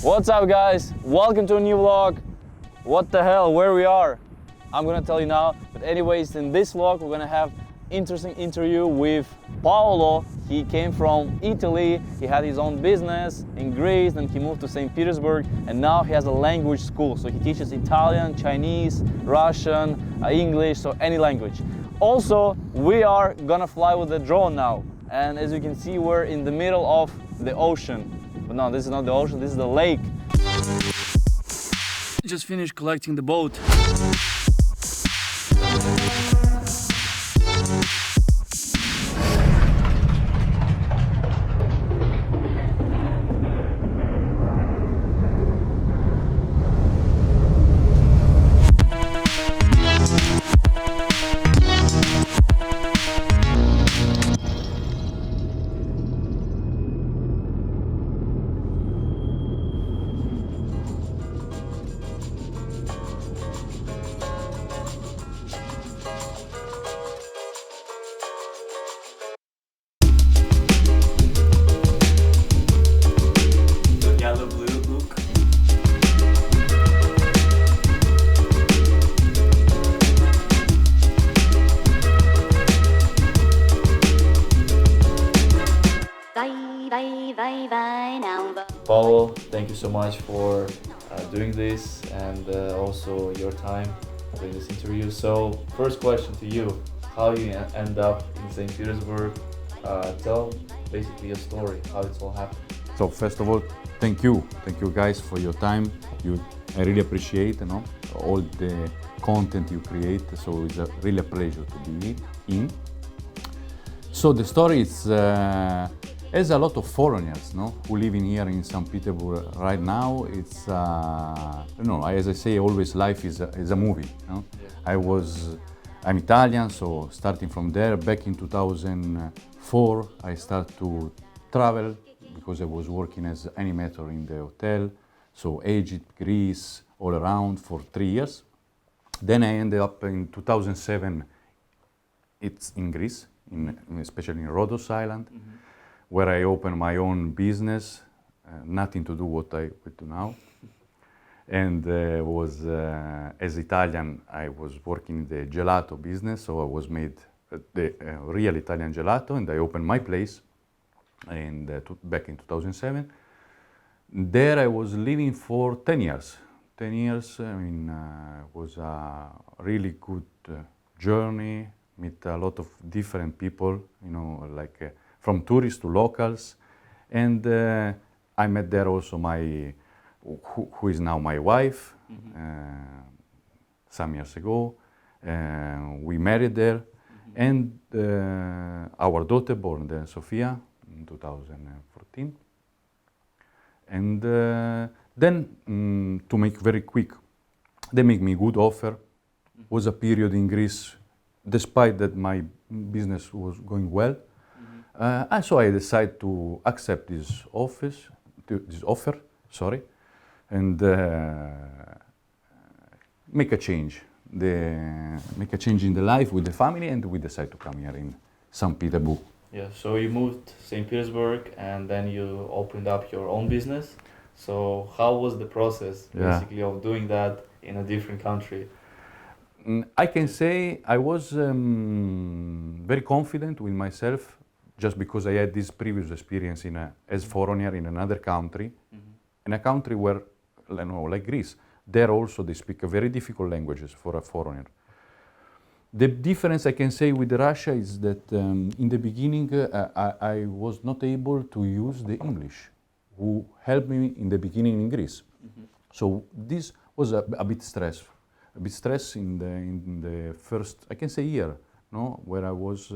What's up, guys? Welcome to a new vlog. What the hell, where we are? I'm gonna tell you now. But anyways, in this vlog, we're gonna have interesting interview with Paolo. He came from Italy. He had his own business in Greece, then he moved to St. Petersburg, and now he has a language school. So he teaches Italian, Chinese, Russian, English, so any language. Also, we are gonna fly with a drone now. And as you can see, we're in the middle of the ocean. But no, this is not the ocean, this is the lake. Just finished collecting the boat. Paolo, thank you so much for doing this and also your time doing this interview. So, first question to you, how you end up in St. Petersburg? Tell basically your story, how it's all happened. So first of all, thank you guys for your time. I really appreciate all the content you create. So it's really a pleasure to be in. So the story is. There's a lot of foreigners, who live in here in St. Petersburg right now. It's, as I say, always life is a movie. Yeah. I'm Italian, so starting from there, back in 2004, I started to travel because I was working as animator in the hotel. So Egypt, Greece, all around for 3 years. Then I ended up in 2007, it's in Greece, especially in Rhodos Island. Mm-hmm. Where I opened my own business, nothing to do what I do now. And as Italian, I was working in the gelato business, so I was made the real Italian gelato, and I opened my place back in 2007. There I was living for 10 years. 10 years, was a really good journey, meet a lot of different people, from tourists to locals, and I met there also who is now my wife. Mm-hmm. Some years ago. We married there, mm-hmm. And our daughter born there, Sofia, in 2014. And then, to make very quick, they make me good offer. Mm-hmm. Was a period in Greece, despite that my business was going well. And so I decided to accept this offer, and make a change. Make a change in the life with the family, and we decided to come here in St. Petersburg. Yeah, so you moved to St. Petersburg, and then you opened up your own business. So how was the process, basically, of doing that in a different country? I can say I was very confident with myself, just because I had this previous experience as foreigner in another country, mm-hmm. in a country where, like Greece, there also they speak very difficult languages for a foreigner. The difference I can say with Russia is that in the beginning I was not able to use the English, who helped me in the beginning in Greece. Mm-hmm. So this was a bit stress in the first, I can say, year, where I was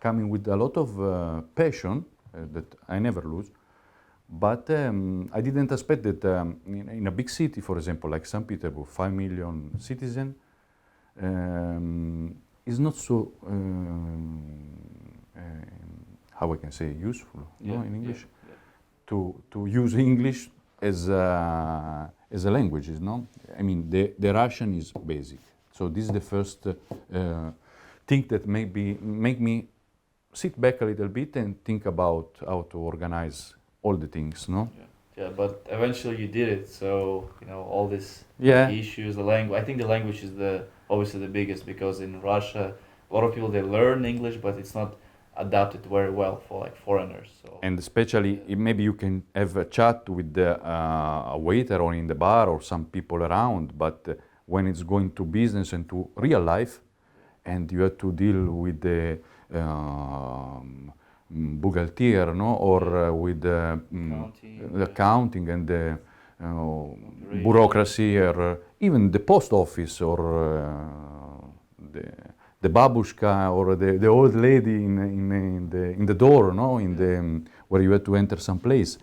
coming with a lot of passion that I never lose, but I didn't expect that in a big city, for example, like St. Petersburg, 5 million citizens, is not so, how I can say, useful in English, to use English as a language, the Russian is basic. So this is the first thing that make me sit back a little bit and think about how to organize all the things, no? Yeah, but eventually you did it. So all this Yeah. issues, the language. I think the language is the obviously the biggest because in Russia, a lot of people they learn English, but it's not adapted very well for like foreigners. So And especially, maybe you can have a chat with the a waiter or in the bar or some people around, but when it's going to business and to real life, and you have to deal with the bugaltier, no, or with the accounting and the bureaucracy, or even the post office, or the babushka, or the old lady in the door, no, in the where you have to enter some place.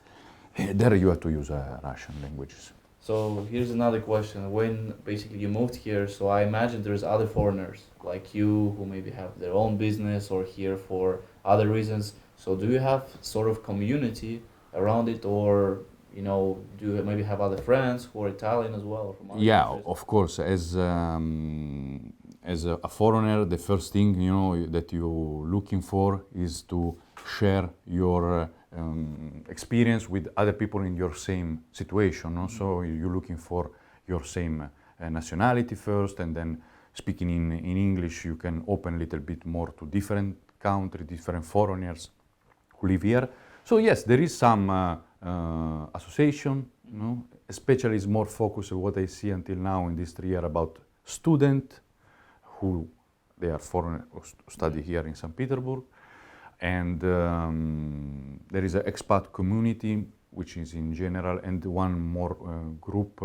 There you have to use Russian languages. So here's another question. When basically you moved here, so I imagine there's other foreigners like you who maybe have their own business or here for other reasons. So do you have sort of community around it, or do you maybe have other friends who are Italian as well from other Yeah, countries? of course. As a foreigner, the first thing that you're looking for is to share your experience with other people in your same situation. No? So you're looking for your same nationality first, and then speaking in English, you can open a little bit more to different countries, different foreigners who live here. So yes, there is some association, especially is more focused on what I see until now in this 3 year about student who they are foreign who study here in St. Petersburg, and there is an expat community which is in general, and one more group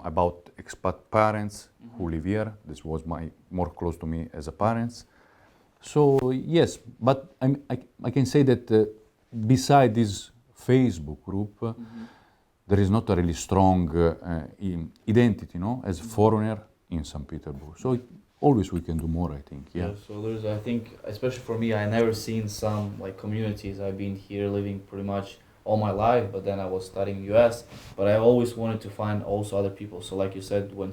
about expat parents who live here. This was more close to me as a parents. So yes, but I can say that beside this Facebook group, there is not a really strong identity, as a foreigner in St. Petersburg. So always we can do more, I think. Yeah. So there's, I think, especially for me, I never seen some like communities. I've been here living pretty much all my life, but then I was studying US. But I always wanted to find also other people. So like you said, when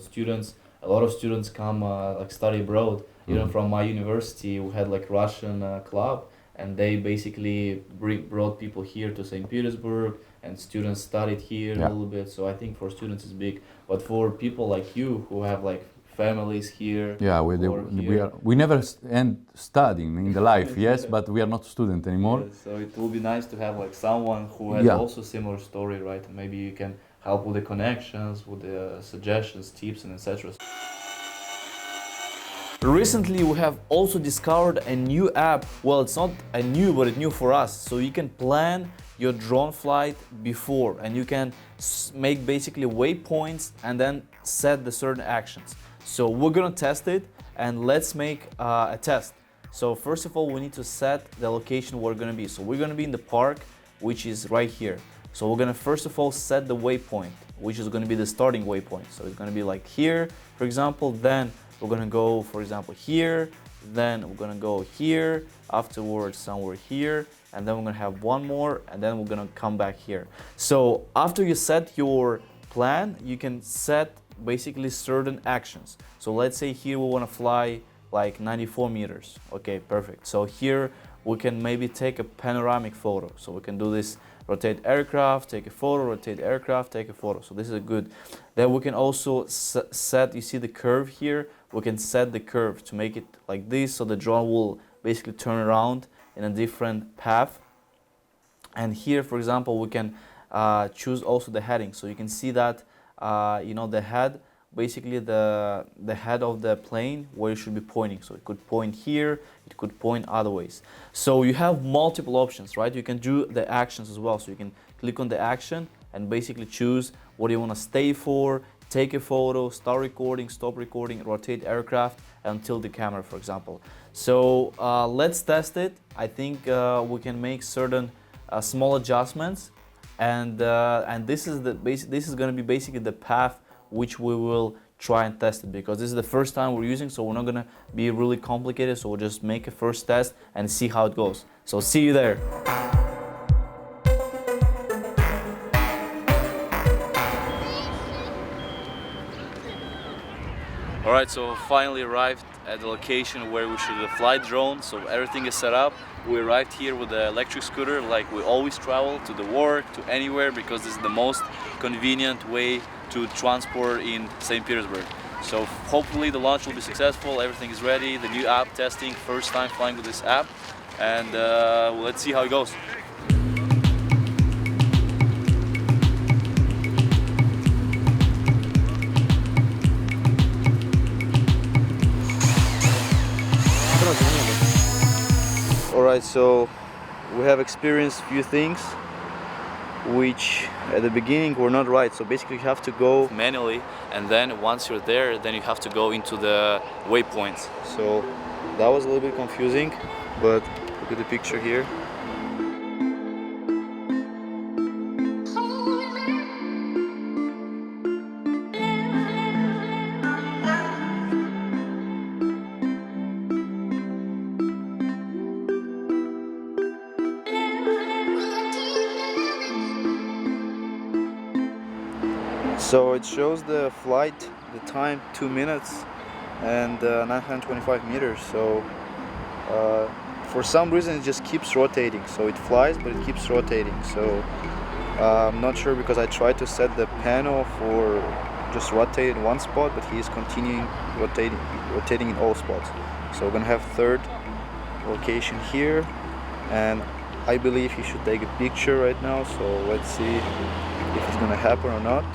a lot of students come like study abroad, even from my university, we had like Russian club, and they basically brought people here to St. Petersburg, and students studied here a little bit. So I think for students it's big, but for people like you who have like families here. Yeah, we never end studying in the life, yes, but we are not student anymore. Yeah, so it will be nice to have like someone who has also similar story, right? And maybe you can help with the connections, with the suggestions, tips, and etc. Recently, we have also discovered a new app. Well, it's not a new, but it's new for us. So you can plan your drone flight before, and you can make basically waypoints and then set the certain actions. So we're gonna test it, and let's make a test. So first of all, we need to set the location where we're gonna be. So we're gonna be in the park, which is right here. So we're gonna first of all set the waypoint, which is gonna be the starting waypoint. So it's gonna be like here, for example, then we're gonna go, for example, here, then we're gonna go here, afterwards somewhere here, and then we're gonna have one more, and then we're gonna come back here. So after you set your plan, you can set basically certain actions. So let's say here we wanna fly like 94 meters. Okay, perfect. So here we can maybe take a panoramic photo. So we can do this, rotate aircraft, take a photo, rotate aircraft, take a photo. So this is a good. Then we can also set, you see the curve here? We can set the curve to make it like this, so the drone will basically turn around in a different path. And here, for example, we can choose also the heading. So you can see that, the head, basically the head of the plane where it should be pointing. So it could point here, it could point other ways. So you have multiple options, right? You can do the actions as well. So you can click on the action and basically choose what you want to stay for, take a photo, start recording, stop recording, rotate aircraft, and tilt the camera, for example. So let's test it. I think we can make certain small adjustments, and this is going to be basically the path which we will try and test it, because this is the first time we're using, so we're not going to be really complicated. So we'll just make a first test and see how it goes. So see you there. Alright, so finally arrived at the location where we should fly drone. So everything is set up. We arrived here with the electric scooter, like we always travel to the work, to anywhere, because this is the most convenient way to transport in St. Petersburg. So hopefully the launch will be successful, everything is ready, the new app testing, first time flying with this app, and let's see how it goes. Alright, so we have experienced a few things which at the beginning were not right. So basically you have to go manually, and then once you're there, then you have to go into the waypoints. So that was a little bit confusing, but look at the picture here. So it shows the flight, the time 2 minutes and 925 meters. So for some reason it just keeps rotating. So it flies, but it keeps rotating. So I'm not sure, because I tried to set the panel for just rotate in one spot, but he is continuing rotating in all spots. So we're gonna have third location here, and I believe he should take a picture right now. So let's see if it's gonna happen or not.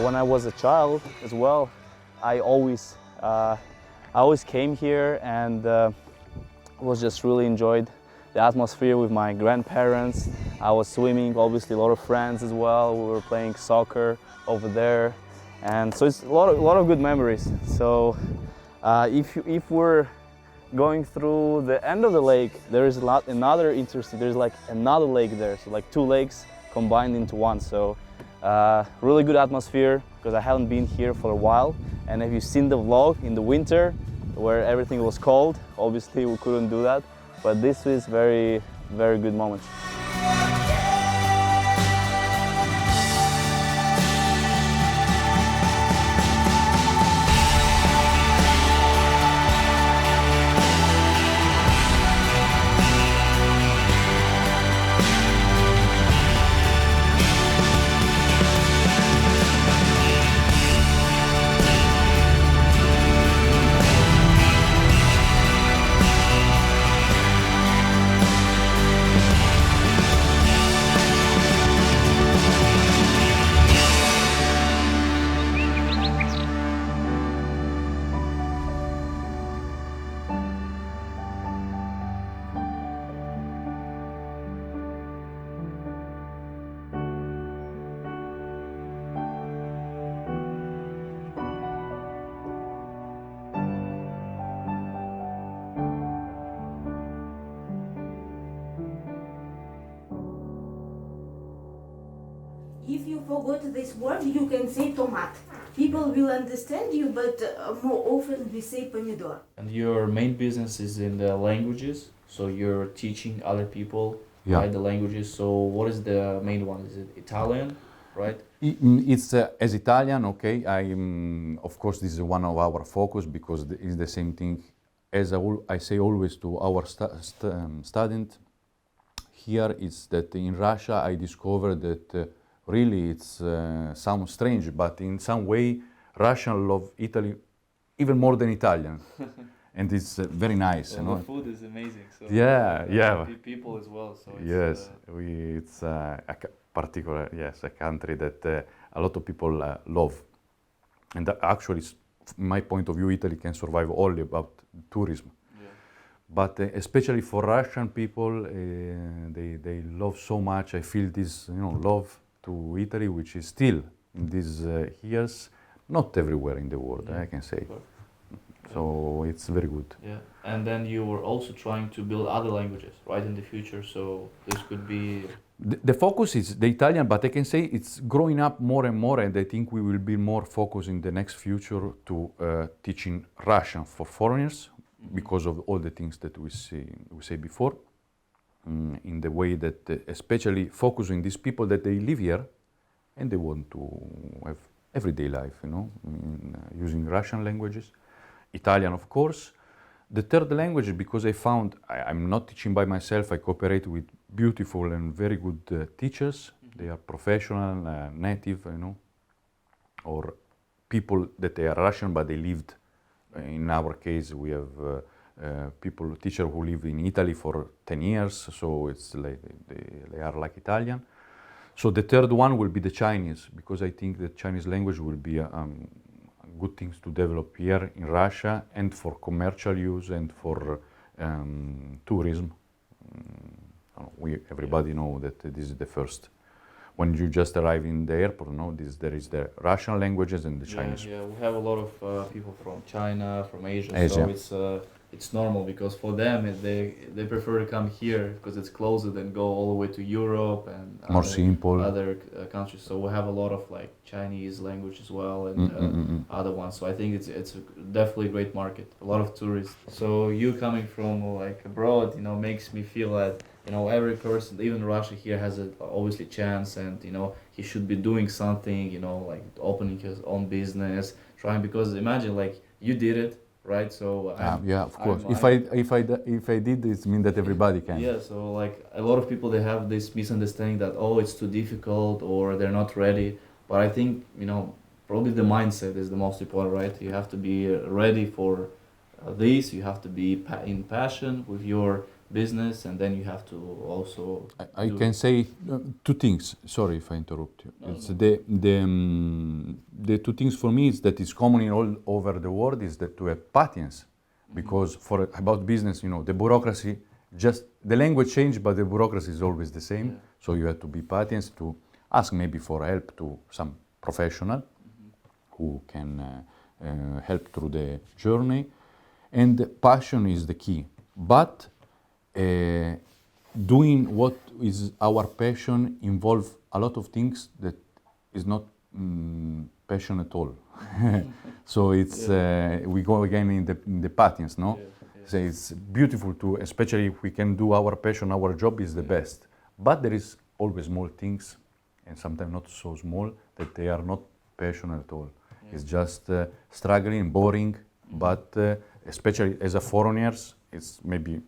When I was a child as well, I always came here and was just really enjoyed the atmosphere with my grandparents. I was swimming, obviously a lot of friends as well. We were playing soccer over there, and so it's a lot of good memories. So if we're going through the end of the lake, there is another interesting. There's like another lake there, so like two lakes combined into one. So really good atmosphere, because I haven't been here for a while. And have you seen the vlog in the winter where everything was cold? Obviously we couldn't do that, but this was very good moment. If you forgot this word, you can say tomat. People will understand you, but more often we say pomidor. And your main business is in the languages, so you're teaching other people, Yeah. right, the languages. So what is the main one? Is it Italian, right? It's as Italian, okay. Of course, this is one of our focus, because it's the same thing as I say always to our student here, is that in Russia I discovered that really it's sounds strange, but in some way Russians love Italy even more than Italian, and it's very nice. Well, the food is amazing. So Yeah. people as well. So it's, Yes, it's particular, yes, a country that a lot of people love. And actually, from my point of view, Italy can survive only about tourism. Yeah. But especially for Russian people, they love so much. I feel this, love to Italy, which is still in these years, not everywhere in the world, I can say. So it's very good. Yeah, and then you were also trying to build other languages, right, in the future. So this could be. The focus is the Italian, but I can say it's growing up more and more, and I think we will be more focused in the next future to teaching Russian for foreigners because of all the things that we say before, in the way that especially focusing these people that they live here and they want to have everyday life, using Russian languages, Italian of course. The third language, because I found I'm not teaching by myself, I cooperate with beautiful and very good teachers. They are professional, native, or people that they are Russian but they lived. In our case, we have teacher who live in Italy for 10 years, so it's like they are like Italian. So the third one will be the Chinese, because I think the Chinese language will be good things to develop here in Russia and for commercial use and for tourism. Everybody know that this is the first. When you just arrive in the airport, there is the Russian languages and the Chinese. Yeah, we have a lot of people from China, from Asia. So it's normal because for them they prefer to come here because it's closer than go all the way to Europe and more simple other countries. So we have a lot of like Chinese language as well and other ones. So I think it's definitely a great market. A lot of tourists. So you coming from like abroad, makes me feel that every person, even Russia here, has a obviously chance, and he should be doing something, like opening his own business, trying, because imagine like you did it. Right, so yeah, of course. If I did, it means that everybody can. Yeah, so like a lot of people, they have this misunderstanding that it's too difficult or they're not ready. But I think probably the mindset is the most important, right? You have to be ready for this. You have to be in passion with your business, and then you have to also. I can say two things. Sorry if I interrupt you. It's the two things for me is that is common in all over the world is that to have patience, because about business, the bureaucracy, just the language change, but the bureaucracy is always the same. Yeah. So you have to be patient to ask maybe for help to some professional who can help through the journey, and passion is the key. But doing what is our passion involve a lot of things that is not passion at all. So it's we go again in the patience, no? Yeah. So it's beautiful to, especially if we can do our passion, our job is the best. But there is always small things, and sometimes not so small, that they are not passion at all. Yeah. It's just struggling, boring, but especially as a foreigners, it's maybe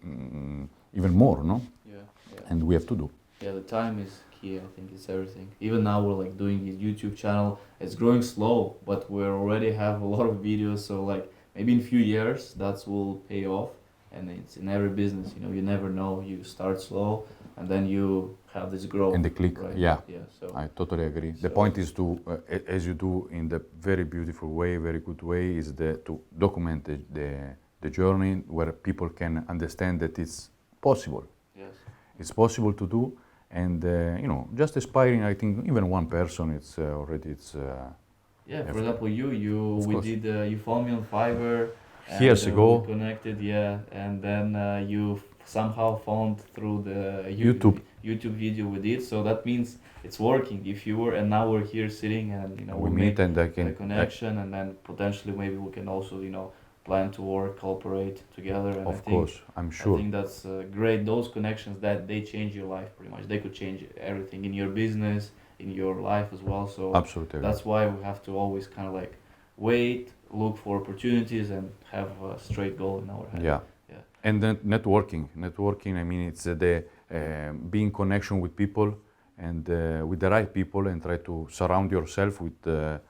even more, no? Yeah. And we have to do. Yeah, the time is key. I think it's everything. Even now we're like doing this YouTube channel. It's growing slow, but we already have a lot of videos. So like maybe in a few years that will pay off. And it's in every business, you never know. You start slow, and then you have this growth. And the click, right? yeah. So I totally agree. The point is to, as you do in the very beautiful way, very good way, is to document the journey where people can understand that it's possible. Yes. It's possible to do, and just aspiring. I think even one person, it's already yeah. For example, you found me on Fiverr. Years ago. We connected, yeah, and then you somehow found through the YouTube video we did. So that means it's working. If you were, and now we're here sitting, and we meet and I can a connection, and then potentially maybe we can also plan to work, cooperate together. And of course, I'm sure. I think that's great. Those connections, that they change your life pretty much. They could change everything in your business, in your life as well. So absolutely, that's why we have to always kind of like wait, look for opportunities, and have a straight goal in our head. Yeah. And then networking. I mean, it's the being connection with people and with the right people, and try to surround yourself with the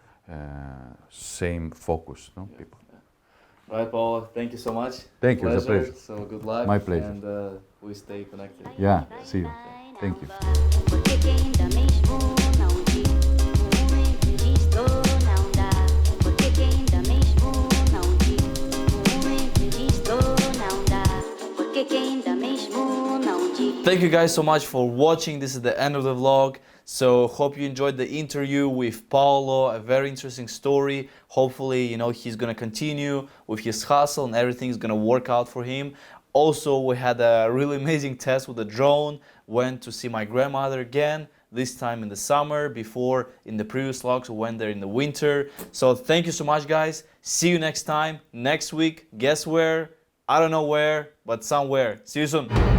same focus, people. Right, Paul, thank you so much. Thank you, it's a pleasure. So good luck. My pleasure. And we stay connected. Yeah, see you. Thank you. Thank you guys so much for watching. This is the end of the vlog. So hope you enjoyed the interview with Paolo, a very interesting story. Hopefully, you know, he's gonna continue with his hustle and everything's gonna work out for him. Also, we had a really amazing test with the drone. Went to see my grandmother again, this time in the summer. Before, in the previous vlogs, we went there in the winter. So thank you so much, guys. See you next time, next week. Guess where? I don't know where, but somewhere. See you soon.